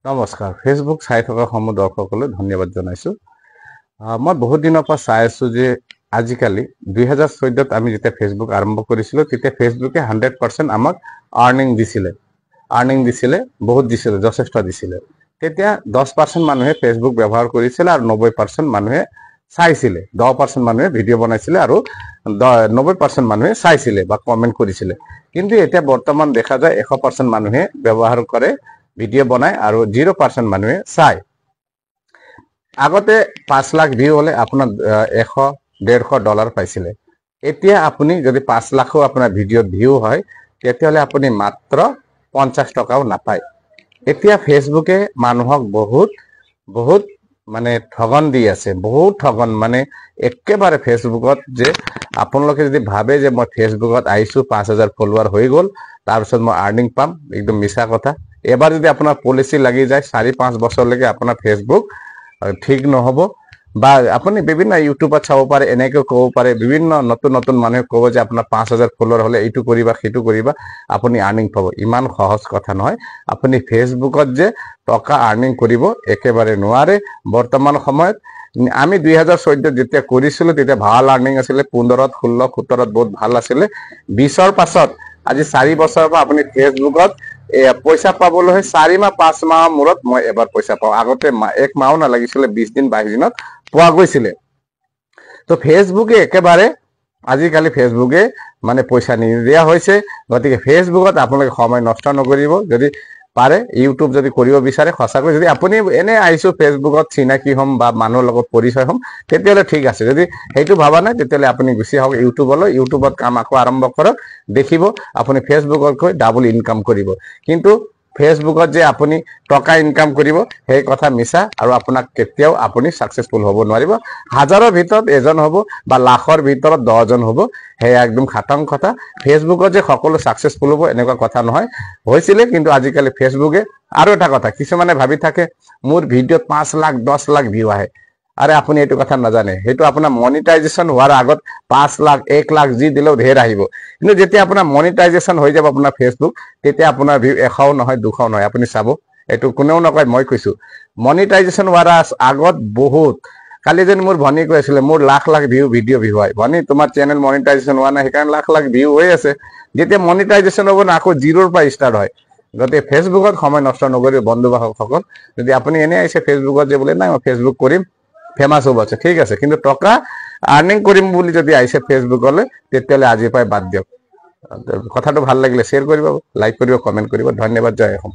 নমস্কাৰ ফেচবুক চাই থকা সমূহ দৰ্শকলৈ ধন্যবাদ জনাইছো মই বহুত দিনৰ পৰা চাই আছো যে আজিকালি 2014ত আমি যেতিয়া ফেচবুক আৰম্ভ কৰিছিলো তেতিয়া ফেচবুকে 100% আমাক আৰ্নিং দিছিলে বহুত দিছিলে যথেষ্ট দিছিলে তেতিয়া 10% মানুহে ফেচবুক ব্যৱহাৰ কৰিছিল আৰু 90% মানুহে চাইছিলে 10% মানুহে ভিডিও বনাইছিলে আৰু 90% মানুহে চাইছিলে বা কমেন্ট কৰিছিলে কিন্তু এতিয়া বৰ্তমান দেখা যায় 100% মানুহে ব্যৱহাৰ কৰে ভিডিও বনায় আৰু 0% মানুহে চায় আগতে 5 লাখ ভিউ হলে আপোনাৰ 100-150 ডলাৰ পাইছিলে এতিয়া আপুনি যদি 5 লাখো আপোনাৰ ভিডিওত ভিউ হয় তেতিয়াহলে আপুনি মাত্ৰ 50 টকাও নাপায় এতিয়া ফেসবুকে মানুহক বহুত মানে ঠগন দি আছে বহুত ঠগন মানে একেবাৰে ফেসবুকত যে আপোনালোকে যদি ভাবে যে মই ফেসবুকত আইছো 5000 ফলোৱাৰ হৈ গল তাৰ পিছত মই আৰ্নিং পাম একদম মিছা কথা এবাৰ যদি আপোনাৰ পলিসি লাগি যায় 4-5 বছৰলৈকে আপোনাৰ ফেসবুক ঠিক নহব বা আপুনি বিভিন্ন ইউটিউবত চাব পাৰে এনেকৈ ক'ব পাৰে বিভিন্ন নতুন মানুহে ক'ব যে আপোনাৰ 5000 ফলোৱাৰ হলে এইটো কৰিবা সেইটো কৰিবা আপুনি আৰ্নিং পাব ইমান সহজ কথা নহয় আপুনি ফেসবুকত যে টকা আৰ্নিং কৰিব একেবাৰে নোৱাৰে বৰ্তমান সময়ত আমি 2014 যেতিয়া কৰিছিলো তেতিয়া ভাল আৰ্নিং আছিল 15 16 17 বহুত ভাল আছিল 20ৰ পাছত আজি 4 বছৰৰ পৰা আপুনি ফেসবুকত পইচা পাবলৈ 4 মাহ 5 মাহ মূৰত মই এবাৰ পইচা পাও আগতে এক মাহ না লাগিছিল 20 দিন 22 দিনত পোৱা গৈছিল তো ফেসবুকে একেবাৰে আজিকালি ফেসবুকে মানে পইচা নিদিয়া হৈছে গতিকে ফেসবুকত আপোনালোকে সময় নষ্ট নকৰিব যদি পাৰে ইউটিউব যদি কৰিব বিচাৰে খসাকৈ যদি আপুনি এনে আইছো ফেসবুকত চিনাকি হম বা মানুহৰ লগত পৰিচয় হম তেতিয়ালে ঠিক আছে যদি হেতু ভাবা নাই তেতিয়ালে আপুনি গুছি হওক ইউটিউবত কাম আকৌ আৰম্ভ কৰক দেখিব আপুনি ফেসবুকতকৈ ডাবল ইনকাম কৰিব কিন্তু ফেসবুকত যে আপুনি টকা ইনকাম কৰিব সেই কথা মিছা আৰু আপোনাক কেতিয়াও আপুনি সাকসেসফুল হ'ব নোৱাৰিব হাজাৰৰ ভিতৰত এজন হ'ব বা লাখৰ ভিতৰত 10 জন হ'ব হে একদম খাটাং কথা ফেসবুকত যে সকলো সাকসেসফুল হ'ব এনেকুৱা কথা নহয় হৈছিলে কিন্তু আজিকালি ফেসবুকে আৰু এটা কথা কিছুমানে ভাবি থাকে মোৰ ভিডিওত 5 লাখ 10 লাখ ভিউ আহে আৰে আপুনি এটো কথা নাজানে হেতু আপোনাৰ মনিটাইজেশন হোৱাৰ আগত 5 লাখ 1 লাখ জি দিলেও ধেৰ আহিব কিন্তু যেতিয়া আপোনাৰ মনিটাইজেশন হৈ যাব আপোনাৰ ফেসবুক তেতিয়া আপোনাৰ ভিউ 100 নহয় 200 নহয় আপুনি চাব এটো কোনেও নকয় মই কৈছো মনিটাইজেশন হোৱাৰ আগত বহুত কালি যেন মোৰ ভনী কৈছিলে মোৰ lakh lakh view video view হয় ভনী তোমাৰ চেনেল মনিটাইজেশন হোৱা নাই হেকান লাখ লাখ ভিউ হৈ আছে যেতিয়া মনিটাইজেশন হ'ব না আকৌ জিৰোৰ পৰা স্টাৰ্ট হয় গতে ফেসবুকত সময় নষ্ট নকৰি বন্ধু বান্ধৱসকল যদি আপুনি এনে আইছে ফেসবুকত যে বলে নাই মই ফেসবুক কৰিম ফেমাস হ'ব আছে ঠিক আছে কিন্তু টকা আৰ্নিং কৰিম বুলি যদি আইছে ফেসবুকলৈ তেতিয়ালে আজি পাই বাদ দিয়ক কথাটো ভাল লাগিলে শেয়ার কৰিব লাইক কৰিব কমেন্ট কৰিব ধন্যবাদ জয় অসম